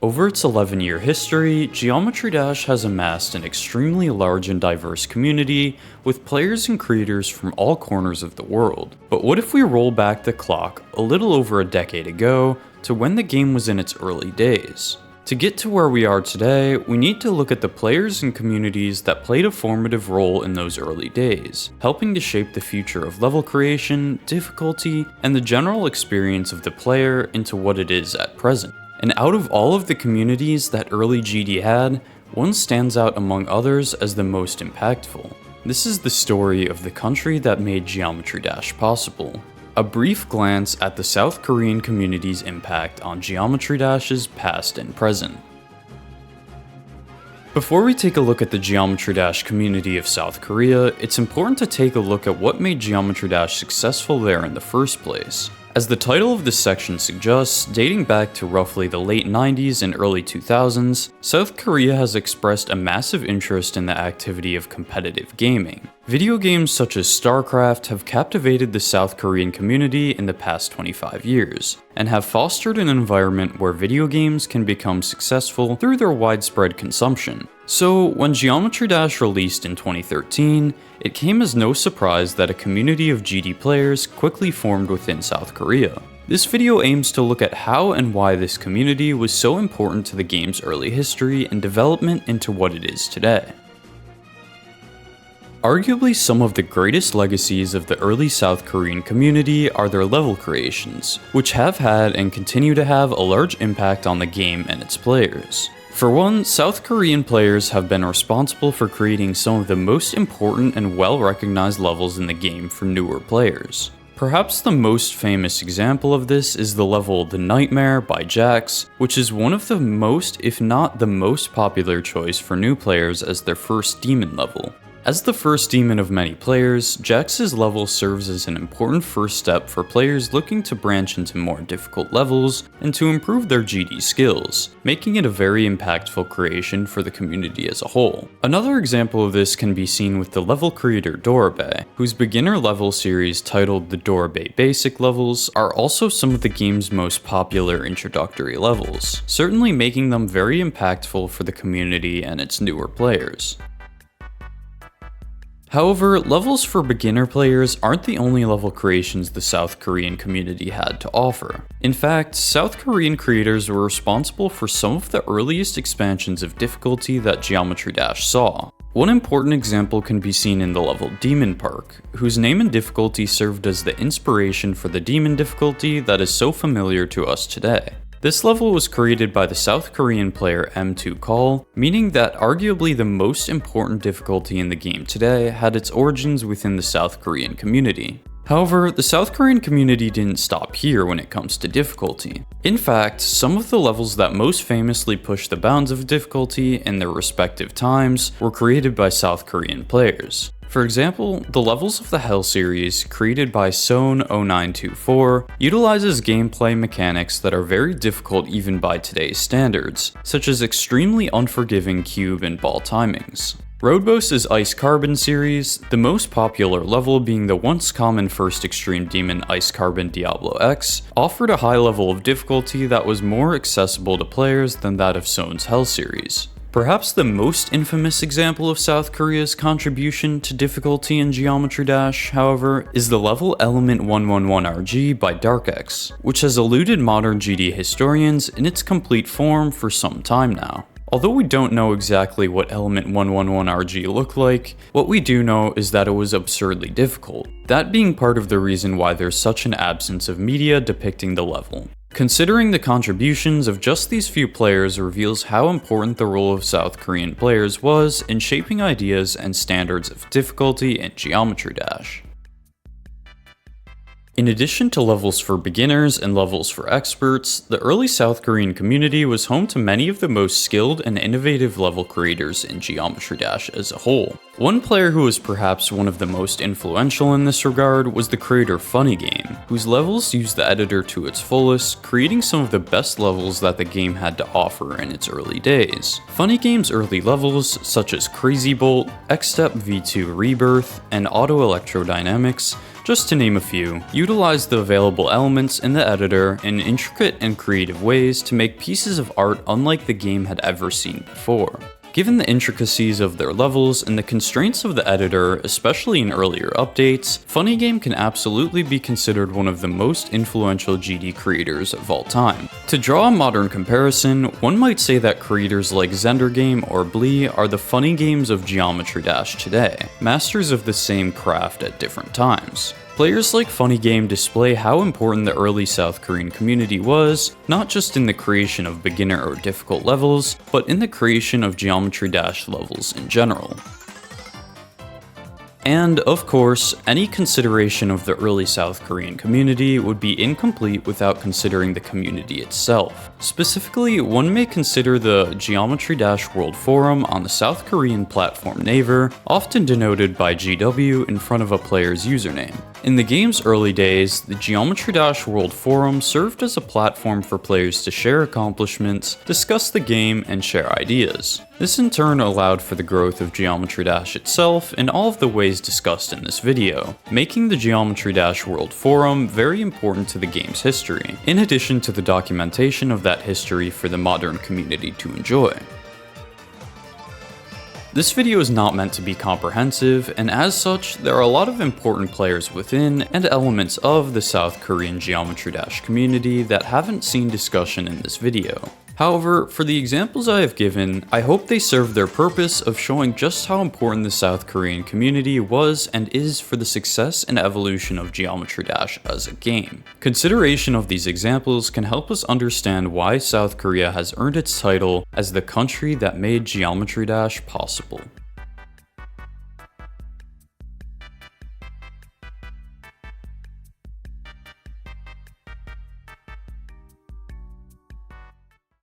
Over its 11-year history, Geometry Dash has amassed an extremely large and diverse community with players and creators from all corners of the world. But what if we roll back the clock a little over a decade ago to when the game was in its early days? To get to where we are today, we need to look at the players and communities that played a formative role in those early days, helping to shape the future of level creation, difficulty, and the general experience of the player into what it is at present. And out of all of the communities that early GD had, one stands out among others as the most impactful. This is the story of the country that made Geometry Dash possible. A brief glance at the South Korean community's impact on Geometry Dash's past and present. Before we take a look at the Geometry Dash community of South Korea, it's important to take a look at what made Geometry Dash successful there in the first place. As the title of this section suggests, dating back to roughly the late 90s and early 2000s, South Korea has expressed a massive interest in the activity of competitive gaming. Video games such as StarCraft have captivated the South Korean community in the past 25 years, and have fostered an environment where video games can become successful through their widespread consumption. So, when Geometry Dash released in 2013, it came as no surprise that a community of GD players quickly formed within South Korea. This video aims to look at how and why this community was so important to the game's early history and development into what it is today. Arguably some of the greatest legacies of the early South Korean community are their level creations, which have had and continue to have a large impact on the game and its players. For one, South Korean players have been responsible for creating some of the most important and well-recognized levels in the game for newer players. Perhaps the most famous example of this is the level The Nightmare by Jax, which is one of the most, if not the most popular choice for new players as their first demon level. As the first demon of many players, Jax's level serves as an important first step for players looking to branch into more difficult levels and to improve their GD skills, making it a very impactful creation for the community as a whole. Another example of this can be seen with the level creator Dorabe, whose beginner level series titled the Dorabe Basic levels are also some of the game's most popular introductory levels, certainly making them very impactful for the community and its newer players. However, levels for beginner players aren't the only level creations the South Korean community had to offer. In fact, South Korean creators were responsible for some of the earliest expansions of difficulty that Geometry Dash saw. One important example can be seen in the level Demon Park, whose name and difficulty served as the inspiration for the demon difficulty that is so familiar to us today. This level was created by the South Korean player M2 Call, meaning that arguably the most important difficulty in the game today had its origins within the South Korean community. However, the South Korean community didn't stop here when it comes to difficulty. In fact, some of the levels that most famously pushed the bounds of difficulty in their respective times were created by South Korean players. For example, the levels of the Hell series, created by Sohn0924, utilizes gameplay mechanics that are very difficult even by today's standards, such as extremely unforgiving cube and ball timings. Roadboss's Ice Carbon series, the most popular level being the once common first extreme demon Ice Carbon Diablo X, offered a high level of difficulty that was more accessible to players than that of Sohn's Hell series. Perhaps the most infamous example of South Korea's contribution to difficulty in Geometry Dash, however, is the level Element 111RG by DarkX, which has eluded modern GD historians in its complete form for some time now. Although we don't know exactly what Element 111RG looked like, what we do know is that it was absurdly difficult, that being part of the reason why there's such an absence of media depicting the level. Considering the contributions of just these few players reveals how important the role of South Korean players was in shaping ideas and standards of difficulty in Geometry Dash. In addition to levels for beginners and levels for experts, the early South Korean community was home to many of the most skilled and innovative level creators in Geometry Dash as a whole. One player who was perhaps one of the most influential in this regard was the creator Funny Game, whose levels used the editor to its fullest, creating some of the best levels that the game had to offer in its early days. Funny Game's early levels, such as Crazy Bolt, X-Step V2 Rebirth, and Auto Electrodynamics, just to name a few, utilized the available elements in the editor in intricate and creative ways to make pieces of art unlike the game had ever seen before. Given the intricacies of their levels and the constraints of the editor, especially in earlier updates, Funny Game can absolutely be considered one of the most influential GD creators of all time. To draw a modern comparison, one might say that creators like Zendergame or Blee are the Funny Games of Geometry Dash today, masters of the same craft at different times. Players like Funny Game display how important the early South Korean community was, not just in the creation of beginner or difficult levels, but in the creation of Geometry Dash levels in general. And, of course, any consideration of the early South Korean community would be incomplete without considering the community itself. Specifically, one may consider the Geometry Dash World Forum on the South Korean platform Naver, often denoted by GW in front of a player's username. In the game's early days, the Geometry Dash World Forum served as a platform for players to share accomplishments, discuss the game, and share ideas. This in turn allowed for the growth of Geometry Dash itself in all of the ways discussed in this video, making the Geometry Dash World Forum very important to the game's history, in addition to the documentation of that history for the modern community to enjoy. This video is not meant to be comprehensive, and as such, there are a lot of important players within and elements of the South Korean Geometry Dash community that haven't seen discussion in this video. However, for the examples I have given, I hope they serve their purpose of showing just how important the South Korean community was and is for the success and evolution of Geometry Dash as a game. Consideration of these examples can help us understand why South Korea has earned its title as the country that made Geometry Dash possible.